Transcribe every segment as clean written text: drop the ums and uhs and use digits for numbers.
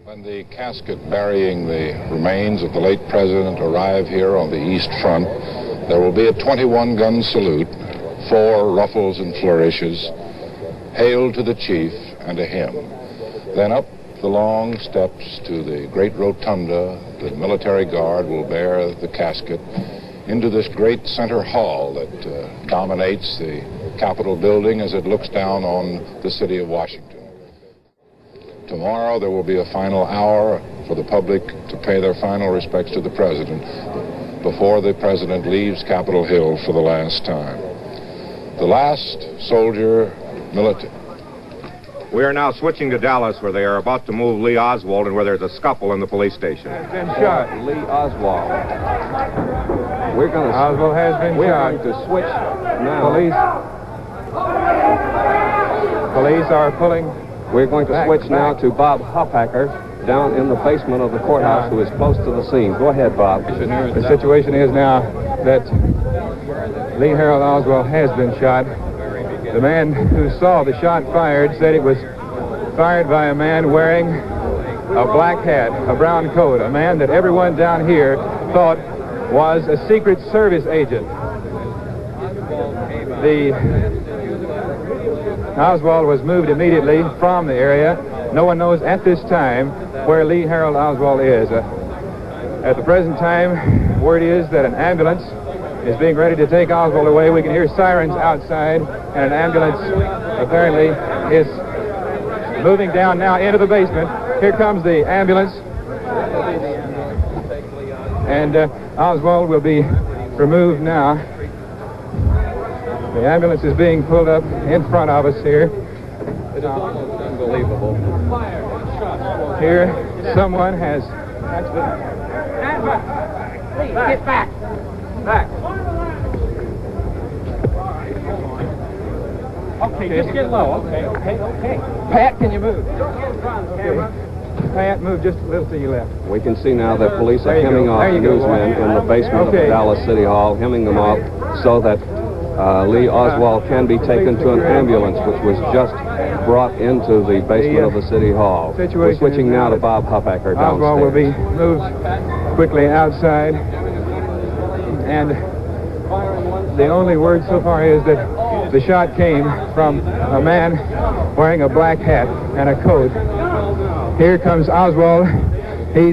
When the casket burying the remains of the late president arrive here on the East Front, there will be a 21-gun salute, 4 ruffles and flourishes, hail to the chief, and a hymn. Then up the long steps to the great rotunda, the military guard will bear the casket into this great center hall that dominates the Capitol building as it looks down on the city of Washington. Tomorrow there will be a final hour for the public to pay their final respects to the president before the president leaves Capitol Hill for the last time. The last soldier military. We are now switching to Dallas, where they are about to move Lee Oswald and where there's a scuffle in the police station. Has been shot. Lee Oswald. Oswald has been shot. We're going to switch now. Police are pulling. We're going to switch now to Bob Huppacker down in the basement of the courthouse, who is close to the scene. Go ahead, Bob. The situation is now that Lee Harold Oswald has been shot. The man who saw the shot fired said it was fired by a man wearing a black hat, a brown coat, a man that everyone down here thought was a Secret Service agent. Oswald was moved immediately from the area. No one knows at this time where Lee Harold Oswald is. At the present time, word is that an ambulance is being ready to take Oswald away. We can hear sirens outside, and an ambulance apparently is moving down now into the basement. Here comes the ambulance, and Oswald will be removed now. The ambulance is being pulled up in front of us here. It is almost unbelievable. Here, someone has... Please, get back. Back. Okay, just get low. Okay. Pat, can you move? Pat, move just a little to your left. We can see now that police are hemming off newsmen in the basement of the Dallas City Hall, hemming them off so that Lee Oswald can be taken to an ambulance, which was just brought into the basement of the City Hall. We're switching now to Bob Huppacker downstairs. Oswald will be moved quickly outside, and the only word so far is that the shot came from a man wearing a black hat and a coat. Here comes Oswald. He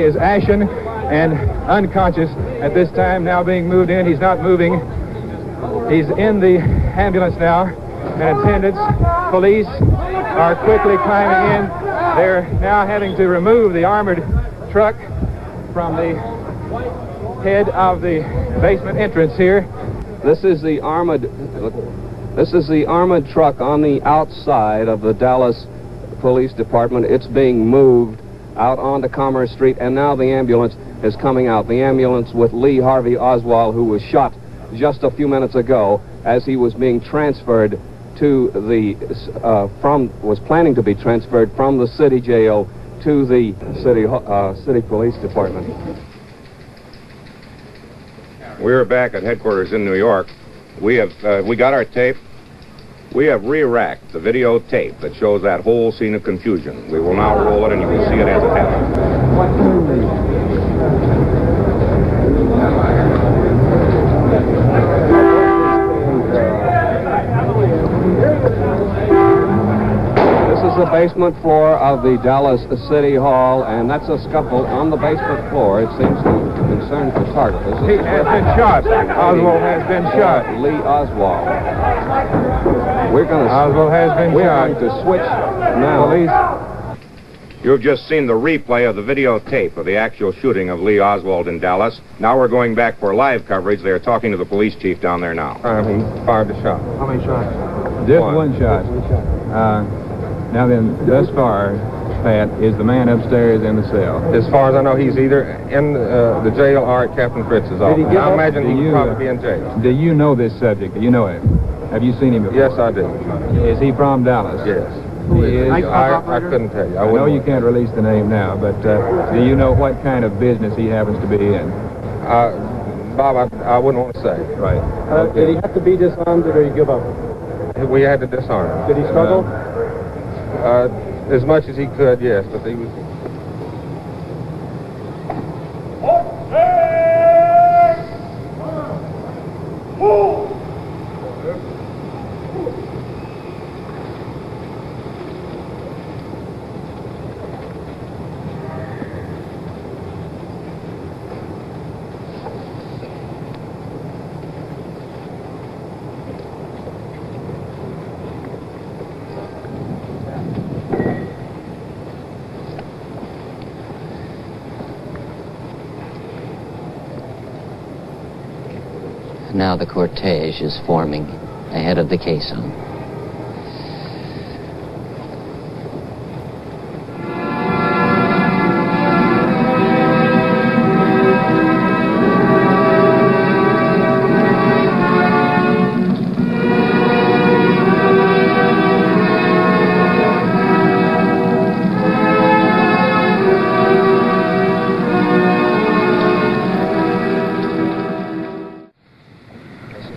is ashen and unconscious at this time, now being moved in. He's not moving. He's in the ambulance now, and attendants, police are quickly climbing in. They're now having to remove the armored truck from the head of the basement entrance here. This is the armored truck on the outside of the Dallas Police Department. It's being moved out onto Commerce Street, and now the ambulance is coming out. The ambulance with Lee Harvey Oswald, who was shot just a few minutes ago as he was being transferred to the was planning to be transferred from the city jail to the city police department. We're back at headquarters in New York. We got our tape. We have re-racked the videotape that shows that whole scene of confusion. We will now roll it, and you will see it as it happened. The basement floor of the Dallas City Hall, and that's a scuffle on the basement floor. It seems to concern photographers. He has been shot. Oswald has been shot. Lee Oswald. Oswald has been shot. We're going to switch now. Police. You've just seen the replay of the videotape of the actual shooting of Lee Oswald in Dallas. Now we're going back for live coverage. They're talking to the police chief down there now. He fired the shot. How many shots? Just one shot. Now then, thus far, Pat, is the man upstairs in the cell? As far as I know, he's either in the jail or at Captain Fritz's office. I imagine he'd probably be in jail. Do you know this subject? Do you know him? Have you seen him before? Yes, I do. Is he from Dallas? Yes. He is? I couldn't tell you. I know you can't release the name now, but do you know what kind of business he happens to be in? Bob, I wouldn't want to say. Right. Okay. Did he have to be disarmed, or did he give up? We had to disarm him. Did he struggle? As much as he could, yes, but he was Now the cortege is forming ahead of the caisson.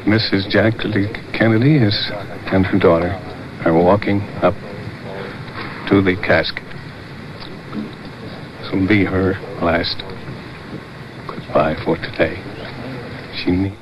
Mrs. Jack Lee Kennedy and her daughter are walking up to the casket. This will be her last goodbye for today. She needs...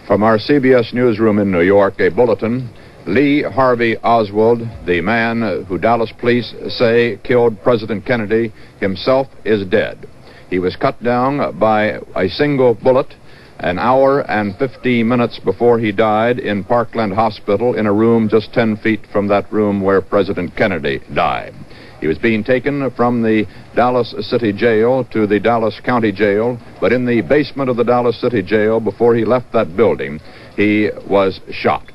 From our CBS newsroom in New York, a bulletin. Lee Harvey Oswald, the man who Dallas police say killed President Kennedy, himself is dead. He was cut down by a single bullet an hour and 15 minutes before he died in Parkland Hospital in a room just 10 feet from that room where President Kennedy died. He was being taken from the Dallas City Jail to the Dallas County Jail, but in the basement of the Dallas City Jail, before he left that building, he was shot.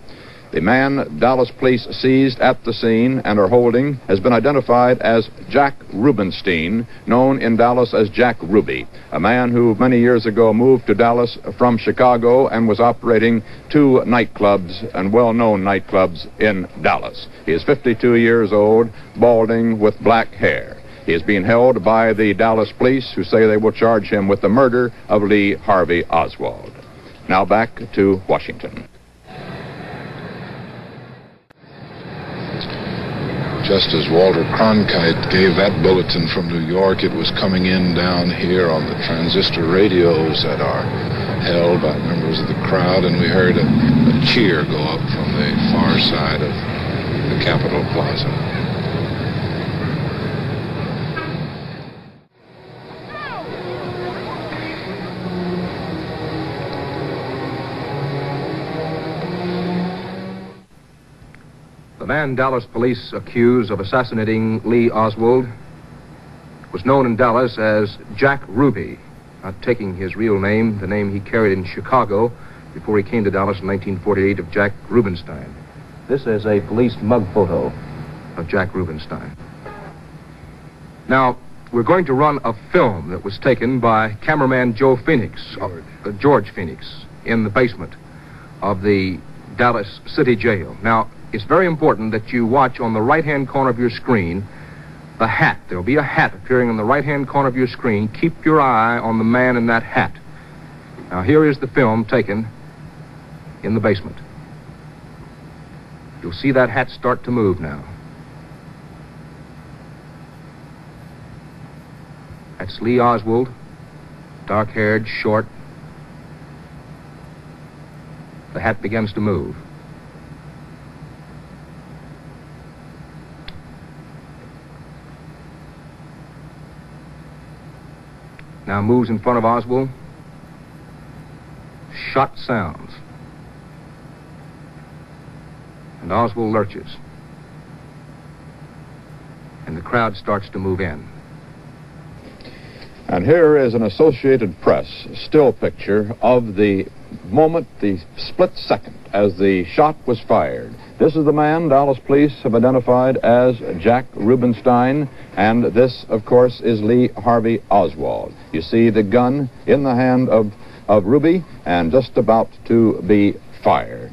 The man Dallas police seized at the scene and are holding has been identified as Jack Rubenstein, known in Dallas as Jack Ruby, a man who many years ago moved to Dallas from Chicago and was operating two nightclubs and well-known nightclubs in Dallas. He is 52 years old, balding with black hair. He is being held by the Dallas police, who say they will charge him with the murder of Lee Harvey Oswald. Now back to Washington. Just as Walter Cronkite gave that bulletin from New York, it was coming in down here on the transistor radios that are held by members of the crowd, and we heard a cheer go up from the far side of the Capitol Plaza. The man Dallas police accuse of assassinating Lee Oswald was known in Dallas as Jack Ruby, not taking his real name, the name he carried in Chicago before he came to Dallas in 1948, of Jack Rubenstein. This is a police mug photo of Jack Rubenstein. Now, we're going to run a film that was taken by cameraman George Phoenix, in the basement of the Dallas City Jail. Now, it's very important that you watch on the right-hand corner of your screen the hat. There'll be a hat appearing on the right-hand corner of your screen. Keep your eye on the man in that hat. Now, here is the film taken in the basement. You'll see that hat start to move now. That's Lee Oswald, dark-haired, short. The hat begins to move. Now moves in front of Oswald. Shot sounds. And Oswald lurches. And the crowd starts to move in. And here is an Associated Press still picture of the moment, the split second, as the shot was fired. This is the man Dallas police have identified as Jack Rubenstein, and this, of course, is Lee Harvey Oswald. You see the gun in the hand of Ruby and just about to be fired.